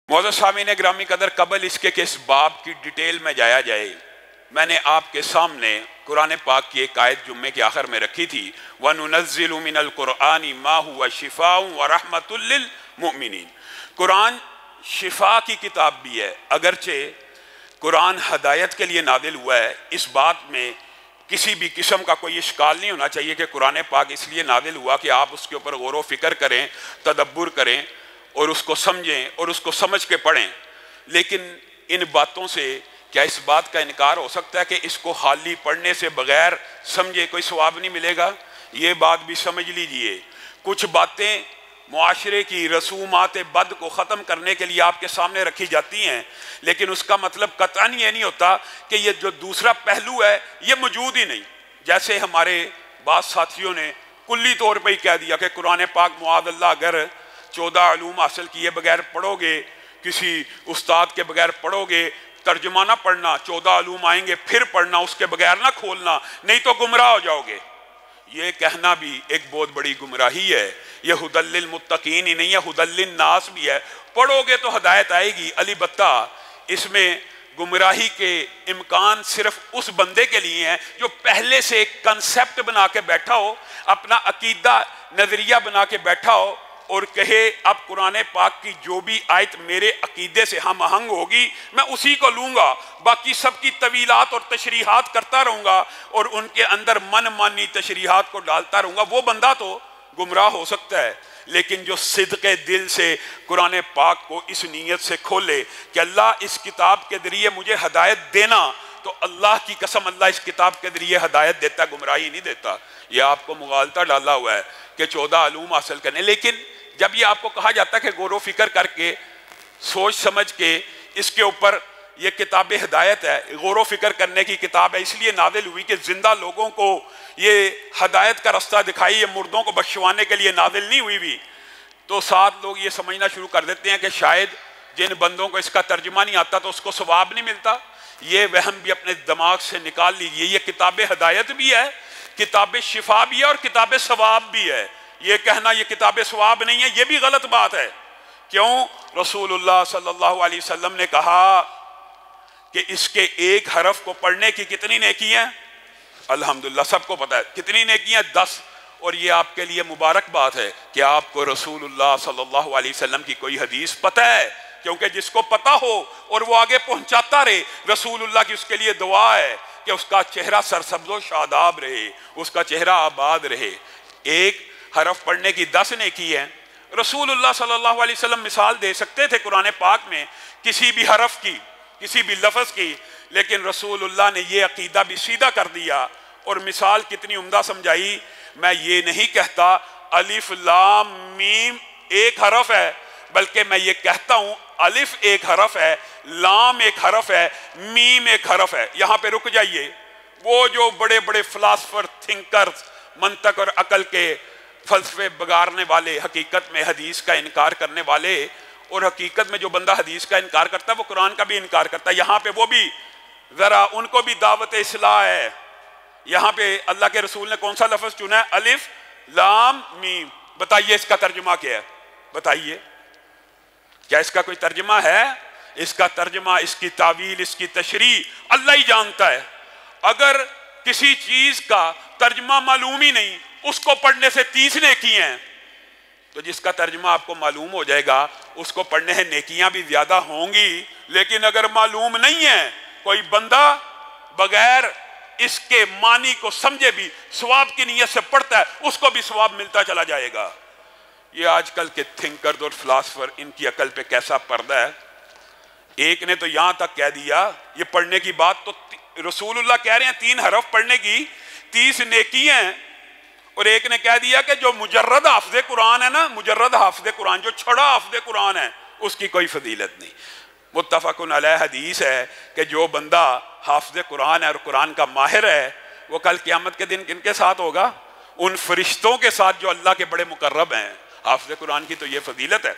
معزز سامعین گرامی قدر، قبل اس کے کہ اس باب کی ڈیٹیل میں جایا جائے، میں نے آپ کے سامنے قرآن پاک کی ایک آیت جمعے کے آخر میں رکھی تھی، وَنُنَزِّلُ مِنَ الْقُرْآنِ مَا هُوَ شِفَاءٌ وَرَحْمَةٌ لِّلْمُؤْمِنِينَ۔ قرآن شفا کی کتاب بھی ہے، اگرچہ قرآن ہدایت کے لیے نازل ہوا ہے۔ اس بات میں کسی بھی قسم کا کوئی اشکال نہیں ہونا چاہیے کہ قرآن پاک اس لیے نازل ہوا کہ آپ اس کے اوپر غور و فکر کریں، تدبر کریں اور اس کو سمجھیں اور اس کو سمجھ کے پڑھیں۔ لیکن ان باتوں سے کیا اس بات کا انکار ہو سکتا ہے کہ اس کو خالی پڑھنے سے بغیر سمجھے کوئی ثواب نہیں ملے گا؟ یہ بات بھی سمجھ لیجئے۔ کچھ باتیں معاشرے کی رسومات بد کو ختم کرنے کے لیے آپ کے سامنے رکھی جاتی ہیں، لیکن اس کا مطلب قطعاً یہ نہیں ہوتا کہ یہ جو دوسرا پہلو ہے یہ موجود ہی نہیں۔ جیسے ہمارے بعض ساتھیوں نے کلی طور پہ ہی کہہ دیا کہ قرآن پاک معاذ اللہ اگر 14 علوم حاصل کیے بغیر پڑھو گے، کسی استاد کے بغیر پڑھو گے، ترجمہ نہ پڑھنا، 14 علوم آئیں گے پھر پڑھنا، اس کے بغیر نہ کھولنا، نہیں تو گمراہ ہو جاؤ گے۔ یہ کہنا بھی ایک بہت بڑی گمراہی ہے۔ یہ ھدی للمتقین ہی نہیں ہے، ھدی للناس بھی ہے۔ پڑھو گے تو ہدایت آئے گی، البتہ اس میں گمراہی کے امکان صرف اس بندے کے لیے ہیں جو پہلے سے ایک کنسیپٹ بنا کے بیٹھا ہو، اپنا عقیدہ نظریہ بنا کے بیٹھا ہو اور کہے اب قرآن پاک کی جو بھی آیت میرے عقیدے سے ہم آہنگ ہوگی میں اسی کو لوں گا، باقی سب کی طویلات اور تشریحات کرتا رہوں گا اور ان کے اندر من مانی تشریحات کو ڈالتا رہوں گا۔ وہ بندہ تو گمراہ ہو سکتا ہے، لیکن جو صدق دل سے قرآن پاک کو اس نیت سے کھولے کہ اللہ اس کتاب کے ذریعے مجھے ہدایت دینا، تو اللہ کی قسم اللہ اس کتاب کے ذریعے ہدایت دیتا، گمراہی نہیں دیتا۔ یہ آپ کو مغالطہ ڈالا ہوا ہے کہ 14 علوم حاصل کرنے، لیکن جب یہ آپ کو کہا جاتا ہے کہ غور و فکر کر کے سوچ سمجھ کے اس کے اوپر یہ کتاب ہدایت ہے، غور و فکر کرنے کی کتاب ہے، اس لیے نازل ہوئی کہ زندہ لوگوں کو یہ ہدایت کا رستہ دکھائی، یہ مردوں کو بخشوانے کے لیے نازل نہیں ہوئی بھی، تو ساتھ لوگ یہ سمجھنا شروع کر دیتے ہیں کہ شاید جن بندوں کو اس کا ترجمہ نہیں آتا تو اس کو ثواب نہیں ملتا۔ یہ وہم بھی اپنے دماغ سے نکال لیجئے۔ یہ کتاب ہدایت بھی ہے، کتاب شفا بھی ہے اور کتاب ثواب بھی ہے۔ یہ کہنا یہ کتاب ثواب نہیں ہے، یہ بھی غلط بات ہے۔ کیوں؟ رسول اللہ صلی اللہ علیہ وسلم نے کہا کہ اس کے ایک حرف کو پڑھنے کی کتنی نیکیاں ہیں؟ الحمدللہ سب کو پتہ ہے کتنی نیکیاں، 10۔ اور یہ آپ کے لیے مبارک بات ہے کہ آپ کو رسول اللہ صلی اللہ علیہ وسلم کی کوئی حدیث پتہ ہے، کیونکہ جس کو پتہ ہو اور وہ آگے پہنچاتا رہے، رسول اللہ کی اس کے لیے دعا ہے کہ اس کا چہرہ سرسبز و شاداب رہے، اس کا چہرہ آباد رہے۔ ایک حرف پڑھنے کی 10 نیکی ہے۔ رسول اللہ صلی اللہ علیہ وسلم مثال دے سکتے تھے قرآن پاک میں کسی بھی حرف کی، کسی بھی لفظ کی، لیکن رسول اللہ نے یہ عقیدہ بھی سیدھا کر دیا اور مثال کتنی عمدہ سمجھائی۔ میں یہ نہیں کہتا الف لام میم ایک حرف ہے، بلکہ میں یہ کہتا ہوں الف ایک حرف ہے، لام ایک حرف ہے، میم ایک حرف ہے۔ یہاں پہ رک جائیے۔ وہ جو بڑے بڑے فلاسفر، تھنکرز، منطق اور عقل کے فلسفے بگاڑنے والے، حقیقت میں حدیث کا انکار کرنے والے، اور حقیقت میں جو بندہ حدیث کا انکار کرتا ہے وہ قرآن کا بھی انکار کرتا ہے۔ یہاں پہ وہ بھی ذرا ان کو بھی دعوت اصلاح ہے۔ یہاں پہ اللہ کے رسول نے کون سا لفظ چنا ہے؟ الف لام میم۔ بتائیے اس کا ترجمہ کیا ہے؟ بتائیے، کیا اس کا کوئی ترجمہ ہے؟ اس کا ترجمہ، اس کی تعویل، اس کی تشریح اللہ ہی جانتا ہے۔ اگر کسی چیز کا ترجمہ معلوم ہی نہیں، اس کو پڑھنے سے 30 نیکیاں ہیں، تو جس کا ترجمہ آپ کو معلوم ہو جائے گا اس کو پڑھنے سے نیکیاں بھی زیادہ ہوں گی۔ لیکن اگر معلوم نہیں ہے، کوئی بندہ بغیر اس کے معنی کو سمجھے بھی ثواب کی نیت سے پڑھتا ہے، اس کو بھی ثواب ملتا چلا جائے گا۔ یہ آج کل کے تھنکرز اور فلاسفر، ان کی عقل پہ کیسا پردہ ہے۔ ایک نے تو یہاں تک کہہ دیا، یہ پڑھنے کی بات تو رسول اللہ کہہ رہے ہیں 3 حرف پڑھنے کی 30 نیکیاں ہیں، اور ایک نے کہہ دیا کہ جو مجرد حافظ قرآن ہے نا، مجرد حافظ قرآن، جو چھڑا حافظ قرآن ہے، اس کی کوئی فضیلت نہیں۔ متفق علیہ حدیث ہے کہ جو بندہ حافظ قرآن ہے اور قرآن کا ماہر ہے، وہ کل قیامت کے دن کن کے ساتھ ہوگا؟ ان فرشتوں کے ساتھ جو اللہ کے بڑے مقرب ہیں۔ حافظ قرآن کی تو یہ فضیلت ہے۔